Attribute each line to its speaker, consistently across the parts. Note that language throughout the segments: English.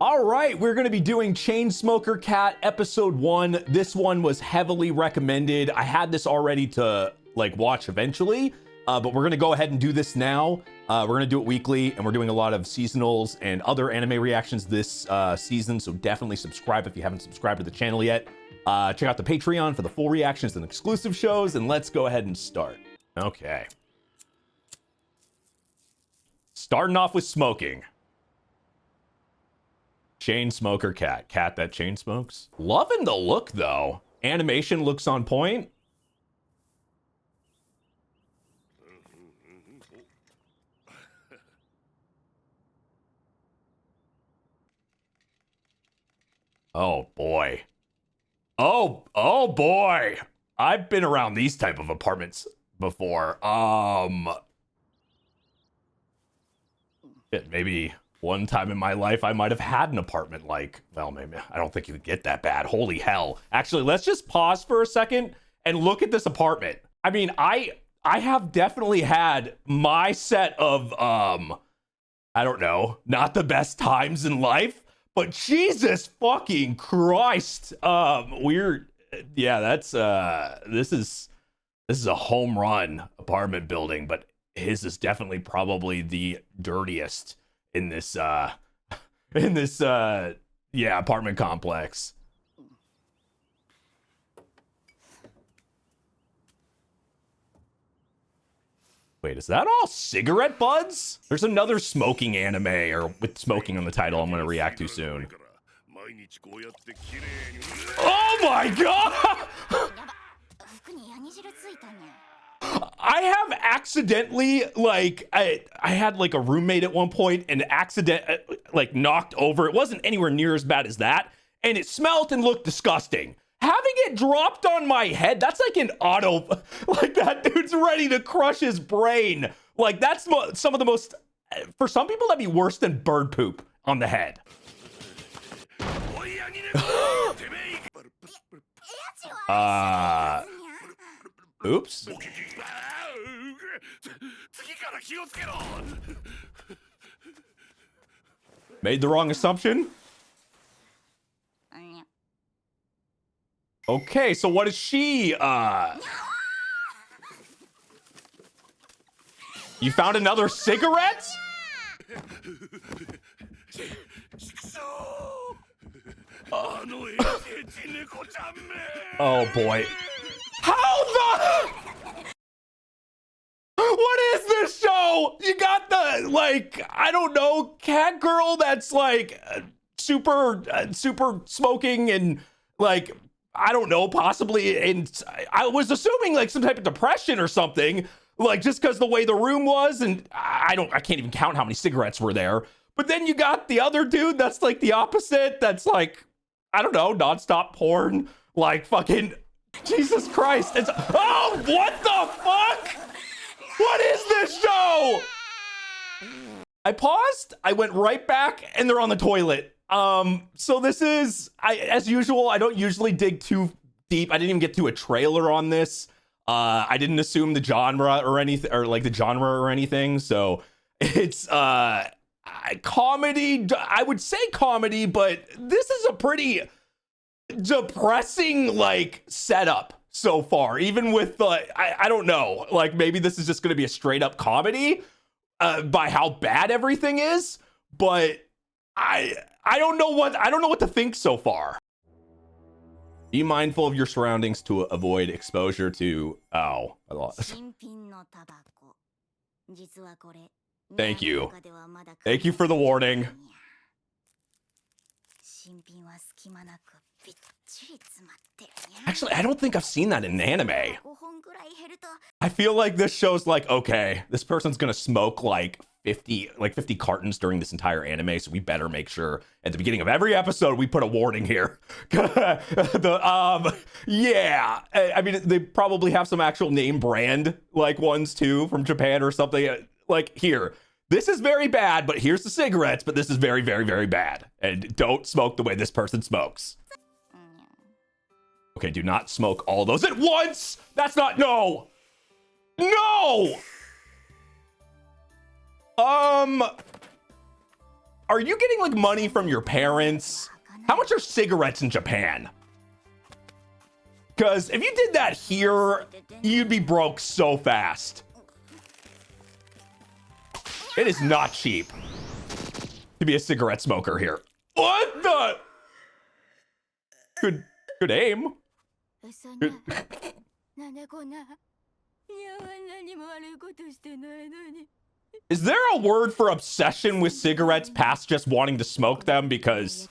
Speaker 1: All right, we're going to be doing Chainsmoker Cat episode 1. This one was heavily recommended. I had this already to like watch eventually, but we're going to go ahead and do this now. We're going to do it weekly, and we're doing a lot of seasonals and other anime reactions this season, so definitely subscribe if you haven't subscribed to the channel yet. Check out the Patreon for the full reactions and exclusive shows, and let's go ahead and start. Okay. Starting off with smoking. Chainsmoker Cat. Cat that chain smokes. Loving the look, though. Animation looks on point. Oh, boy. Oh, boy. I've been around these type of apartments before. Maybe one time in my life I might have had an apartment like, well, maybe I don't think you could get that bad. Holy hell. Actually, let's just pause for a second and look at this apartment. I mean, I have definitely had my set of I don't know, not the best times in life, but Jesus fucking Christ. Yeah, that's this is a home run apartment building, but his is definitely probably the dirtiest in this yeah, apartment complex. Wait, is that all cigarette butts? There's another smoking anime, or with smoking on the title, I'm gonna react to soon. Oh my god! I have accidentally, like, I had like a roommate at one point and like knocked over. It wasn't anywhere near as bad as that, and it smelled and looked disgusting. Having it dropped on my head, that's like an auto, like that dude's ready to crush his brain. Like that's some of the most, for some people that'd be worse than bird poop on the head. Oops. Made the wrong assumption. Okay, so what is she? You found another cigarette? Oh boy. How the? What is this show? You got the, like, I don't know, cat girl that's like super smoking and like, I don't know, possibly, and I was assuming like some type of depression or something, like just because the way the room was, and I can't even count how many cigarettes were there. But then you got the other dude that's like the opposite, that's like, I don't know, nonstop porn, like fucking Jesus Christ. It's, oh, what the fuck? What is this show? I paused, I went right back, and they're on the toilet. So this is, as usual, I don't usually dig too deep. I didn't even get to a trailer on this. I didn't assume the genre or anything, or like the genre or anything. So it's comedy. I would say comedy, but this is a pretty depressing like setup so far. Even with I don't know, like maybe this is just going to be a straight up comedy by how bad everything is. But I don't know what to think so far. Be mindful of your surroundings to avoid exposure to, oh, I lost. Thank you. Thank you for the warning. Actually, I don't think I've seen that in an anime. I feel like this show's like, okay, this person's gonna smoke like 50 cartons during this entire anime, so we better make sure at the beginning of every episode we put a warning here. Yeah, I mean, they probably have some actual name brand like ones too from Japan or something. Like, here, this is very bad, but here's the cigarettes, but this is very, very, very bad, and don't smoke the way this person smokes. Okay, do not smoke all those at once. That's not, no. are you getting like money from your parents? How much are cigarettes in Japan? Because if you did that here, you'd be broke so fast. It is not cheap to be a cigarette smoker here. What the? Good aim. Good. Is there a word for obsession with cigarettes past just wanting to smoke them? Because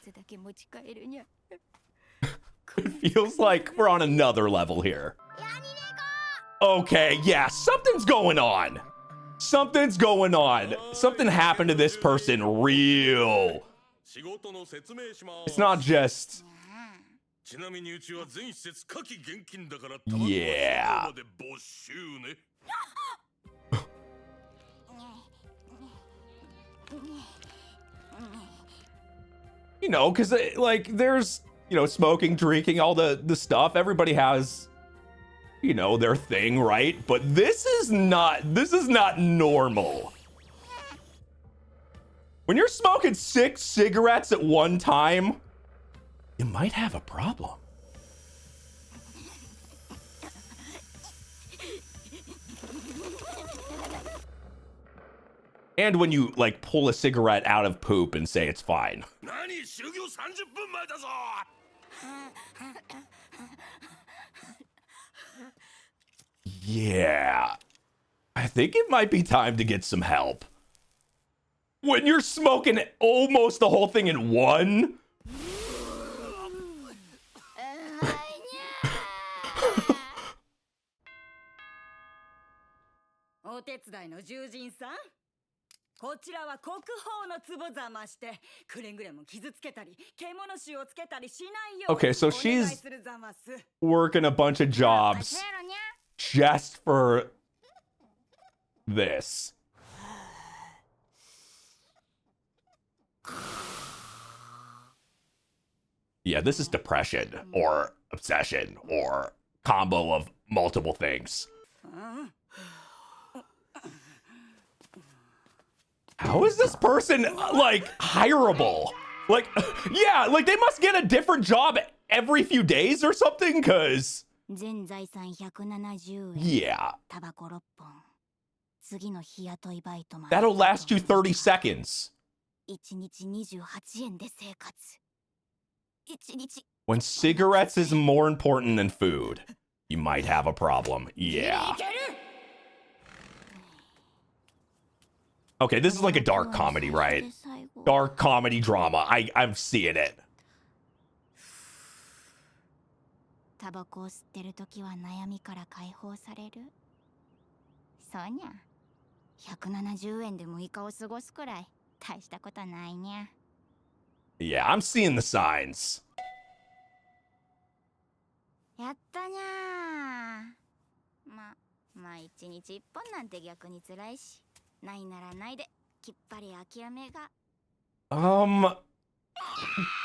Speaker 1: it feels like we're on another level here. Okay, yeah, something's going on. Something's going on. Something happened to this person real. It's not just... Yeah. You know, because like there's, you know, smoking, drinking, all the stuff. Everybody has, you know, their thing, right? But this is not normal. When you're smoking 6 cigarettes at one time, you might have a problem. And when you like pull a cigarette out of poop and say it's fine. Yeah, I think it might be time to get some help. When you're smoking almost the whole thing in one. Okay, so she's working a bunch of jobs just for this. Yeah, this is depression or obsession or combo of multiple things. How is this person like hireable? Like, yeah, like they must get a different job every few days or something, cause yeah, that'll last you 30 seconds. When cigarettes is more important than food, you might have a problem. Yeah. Okay, this is like a dark comedy, right? Dark comedy drama. I'm seeing it. Yeah, I'm seeing the signs.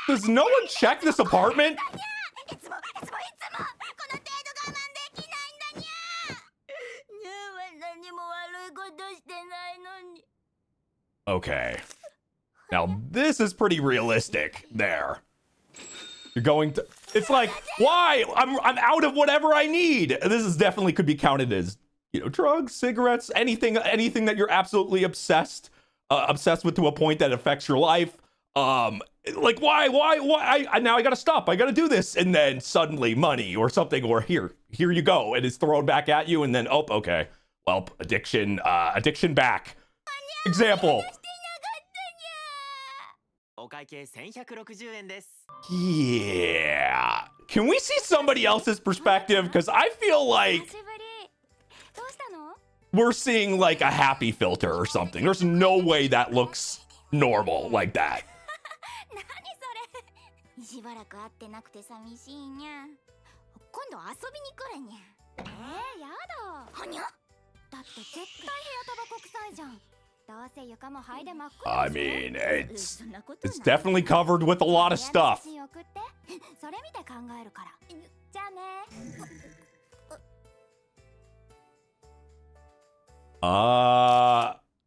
Speaker 1: Does no one check this apartment? Okay. Now this is pretty realistic there. You're going to, it's like, why? I'm out of whatever I need. This is definitely could be counted as, you know, drugs, cigarettes, anything that you're absolutely obsessed with to a point that affects your life. Like why now I gotta stop, I gotta do this, and then suddenly money or something, or here you go, and it's thrown back at you, and then oh, okay, well, addiction back. Example. Yeah, can we see somebody else's perspective? Because I feel like we're seeing like a happy filter or something. There's no way that looks normal like that. I mean, it's definitely covered with a lot of stuff.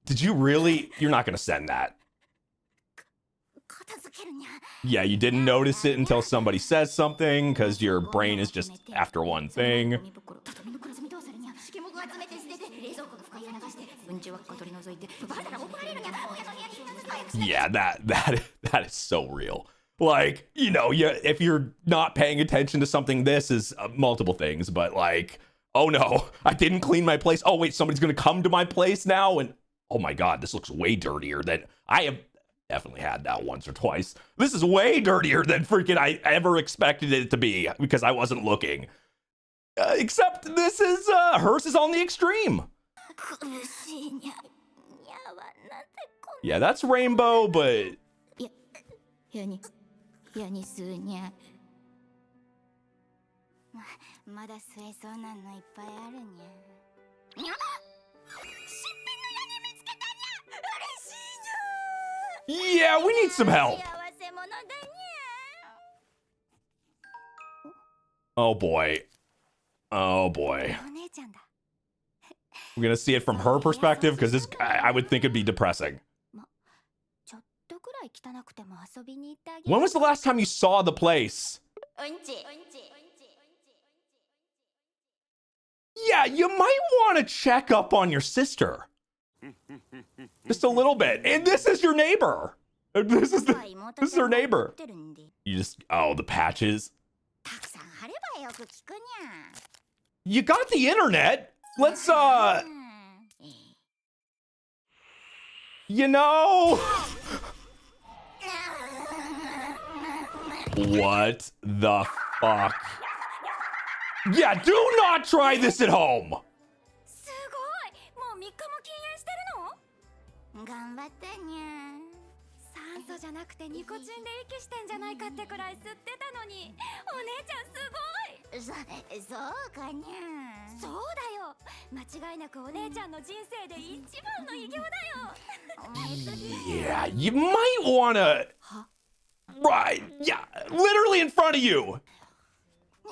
Speaker 1: Did you really? You're not gonna send that. Yeah, you didn't notice it until somebody says something because your brain is just after one thing. Yeah, that is so real. Like, you know, if you're not paying attention to something, this is multiple things, but like, oh no, I didn't clean my place. Oh wait, somebody's gonna come to my place now, and oh my god, this looks way dirtier than I have definitely had that once or twice. This is way dirtier than freaking I ever expected it to be because I wasn't looking. Except this is hers is on the extreme. Yeah, that's rainbow, but yeah, we need some help. Oh boy. Oh boy. We're gonna see it from her perspective because this, I would think it'd be depressing. When was the last time you saw the place? Yeah, you might want to check up on your sister. Just a little bit. And this is your neighbor. This is her neighbor. You just, oh, the patches. You got the internet. Let's, you know. What the fuck? Yeah, do not try this at home. Yeah, you might wanna. Right, yeah, literally in front of you.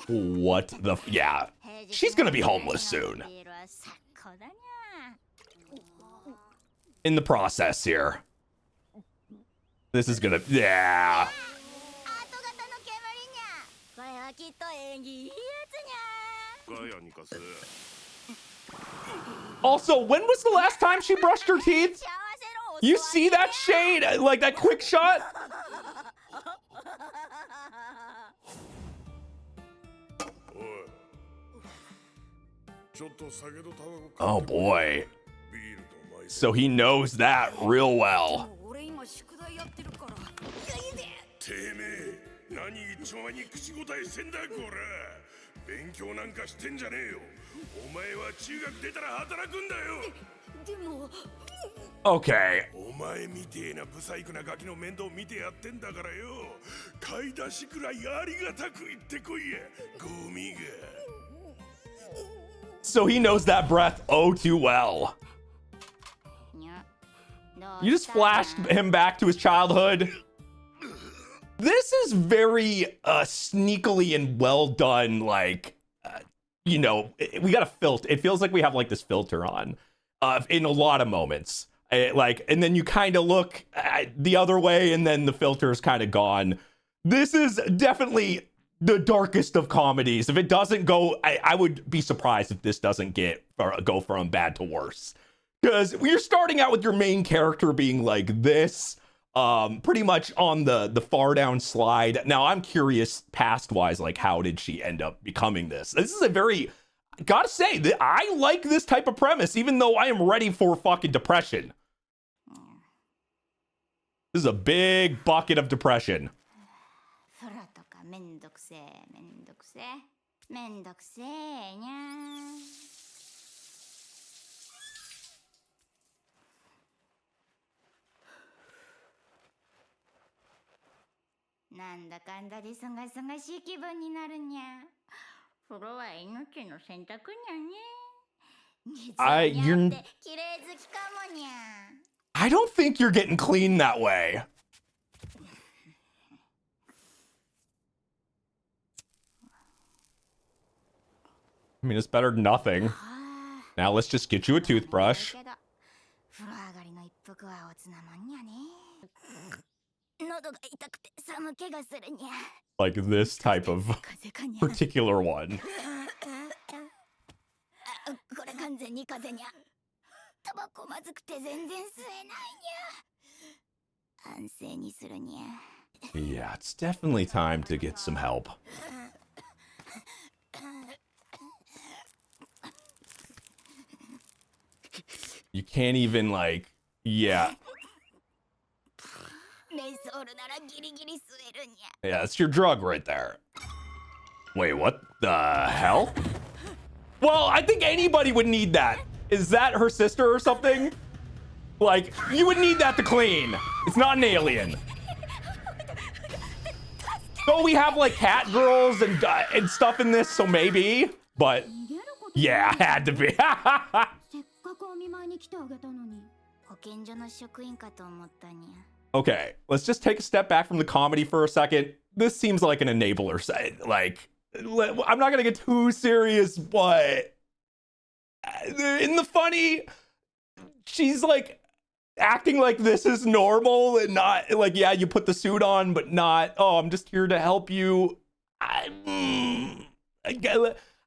Speaker 1: What the, yeah, she's gonna be homeless soon. In the process here. This is gonna, yeah. Also, when was the last time she brushed her teeth? You see that shade? Like that quick shot? Oh boy. So he knows that real well. Okay. So he knows that breath oh too well. You just flashed him back to his childhood. This is very sneakily and well done. Like, you know, we got a filter. It feels like we have like this filter on in a lot of moments. Like, and then you kind of look the other way and then the filter is kind of gone. This is definitely the darkest of comedies. If it doesn't go, I would be surprised if this doesn't go from bad to worse. Because you're starting out with your main character being like this, pretty much on the far down slide. Now I'm curious past wise, like how did she end up becoming this? This is a very, gotta say that I like this type of premise, even though I am ready for fucking depression. This is a big bucket of depression. I don't think you're getting clean that way. I mean, it's better than nothing. Now let's just get you a toothbrush. Like this type of particular one. Yeah, it's definitely time to get some help. You can't even like, yeah. Yeah, that's your drug right there. Wait, what the hell? Well, I think anybody would need that. Is that her sister or something? Like, you would need that to clean. It's not an alien. So we have like cat girls and stuff in this, so maybe. But yeah, had to be. Okay, let's just take a step back from the comedy for a second. This seems like an enabler site. Like, I'm not gonna get too serious, but in the funny, she's like acting like this is normal and not like, yeah, you put the suit on, but not, oh, I'm just here to help you. I'm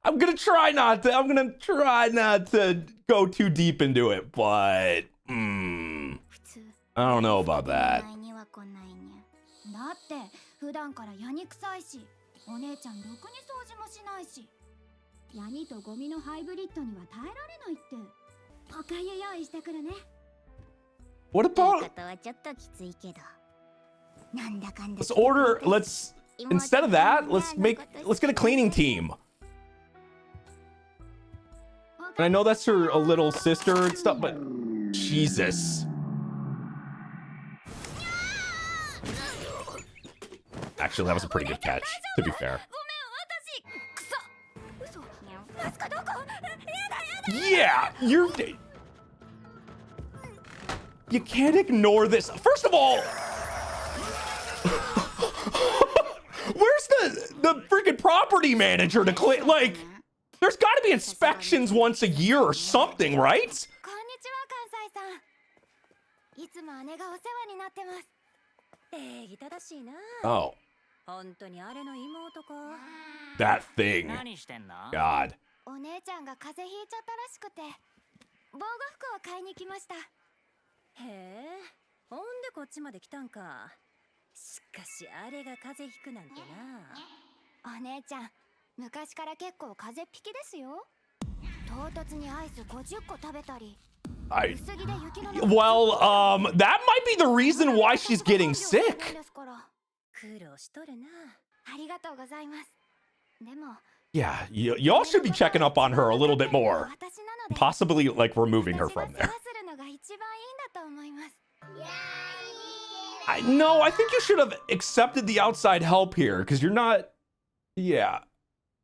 Speaker 1: gonna try not to go too deep into it, but I don't know about that. What about, instead of that, let's get a cleaning team. And I know that's her a little sister and stuff, but Jesus. Actually, that was a pretty good catch, to be fair. Yeah, you can't ignore this. First of all, where's the freaking property manager to clean? Like, there's got to be inspections once a year or something, right? Oh. That thing. God. Well, that might be the reason why she's getting sick. Yeah, y'all should be checking up on her a little bit more. Possibly, like, removing her from there. No, I think you should have accepted the outside help here, because you're not... Yeah.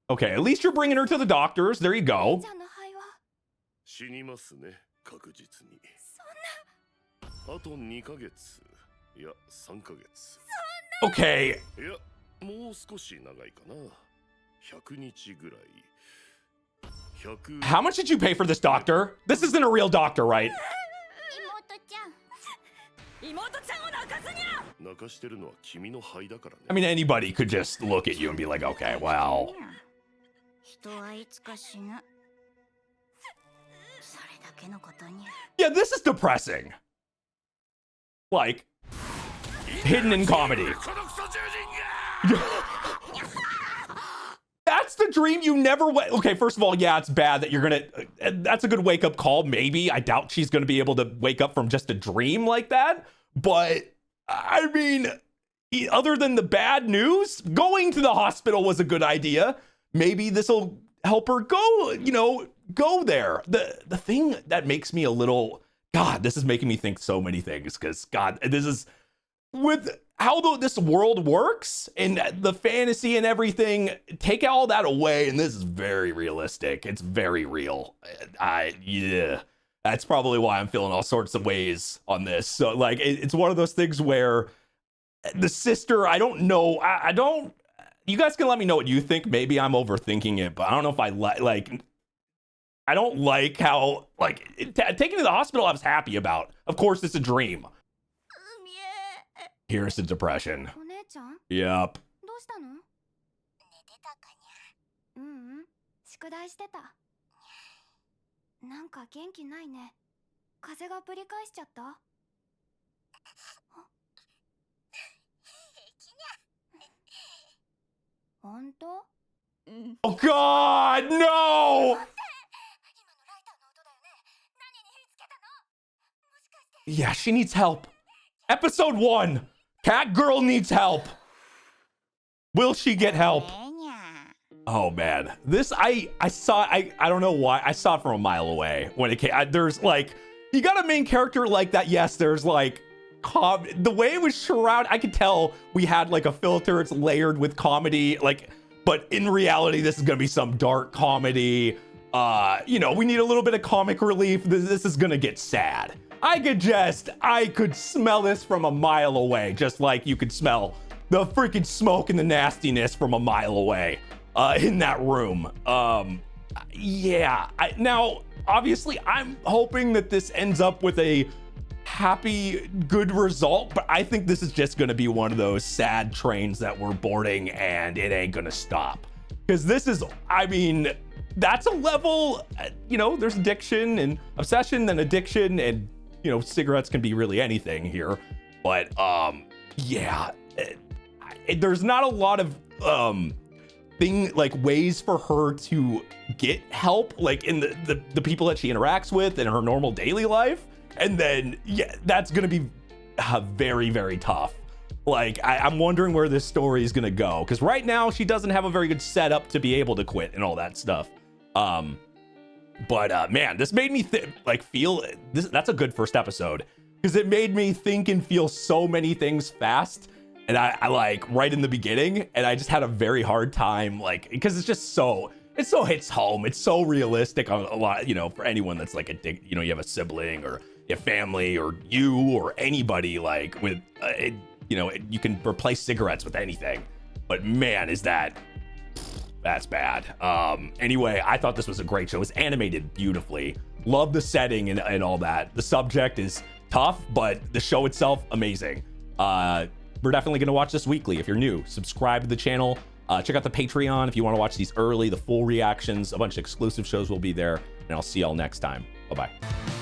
Speaker 1: Okay, at least you're bringing her to the doctors. There you go. Okay. How much did you pay for this doctor? This isn't a real doctor, right? I mean, anybody could just look at you and be like, okay, well. Yeah, this is depressing. Like, hidden in comedy. That's the dream you never went. Okay, first of all, yeah, it's bad that you're gonna, that's a good wake up call. Maybe, I doubt she's gonna be able to wake up from just a dream like that. But I mean, other than the bad news, going to the hospital was a good idea. Maybe this will help her go, go there. The thing that makes me a little, God, this is making me think so many things, because God, this is with how this world works and the fantasy and everything, take all that away, and this is very realistic. It's very real. Yeah, that's probably why I'm feeling all sorts of ways on this. So like, it's one of those things where the sister, I don't know. I don't, you guys can let me know what you think. Maybe I'm overthinking it, but I don't know if I like, I don't like how, like, taking to the hospital I was happy about. Of course, it's a dream. Here's the depression.
Speaker 2: お姉ちゃん
Speaker 1: Yep.
Speaker 2: どうしたの？寝てたかにゃ。宿題してた。なんか元気ないね。風邪がぶり返しちゃった？本当？
Speaker 1: Oh God, no! Yeah, she needs help. Episode 1. Catgirl needs help. Will she get help? Oh man, this I saw. I don't know why I saw it from a mile away when it came. There's like, you got a main character like that. Yes, there's like the way it was surrounded. I could tell we had like a filter. It's layered with comedy, like. But in reality, this is gonna be some dark comedy. You know, we need a little bit of comic relief. This is gonna get sad. I could smell this from a mile away, just like you could smell the freaking smoke and the nastiness from a mile away in that room. Yeah. Now, obviously, I'm hoping that this ends up with a happy, good result, but I think this is just going to be one of those sad trains that we're boarding and it ain't going to stop. Because this is, I mean, that's a level, you know, there's addiction and obsession and addiction, and, you know, cigarettes can be really anything here. But, yeah, there's not a lot of ways for her to get help, like in the people that she interacts with in her normal daily life. And then, yeah, that's going to be very, very tough. Like, I'm wondering where this story is going to go. Because right now, she doesn't have a very good setup to be able to quit and all that stuff. But man, this made me feel... That's a good first episode. Because it made me think and feel so many things fast. And I like, right in the beginning. And I just had a very hard time, like... Because it's just so... It so hits home. It's so realistic on a lot, you know, for anyone that's like addicted. You know, you have a sibling or... your family or you or anybody, like with you know, you can replace cigarettes with anything, but man, that's bad. Anyway, I thought this was a great show. It's animated beautifully. Love the setting and all that. The subject is tough, but the show itself, amazing. We're definitely going to watch this weekly. If you're new, subscribe to the channel. Check out the Patreon if you want to watch these early, the full reactions. A bunch of exclusive shows will be there, and I'll see y'all next time. Bye-bye.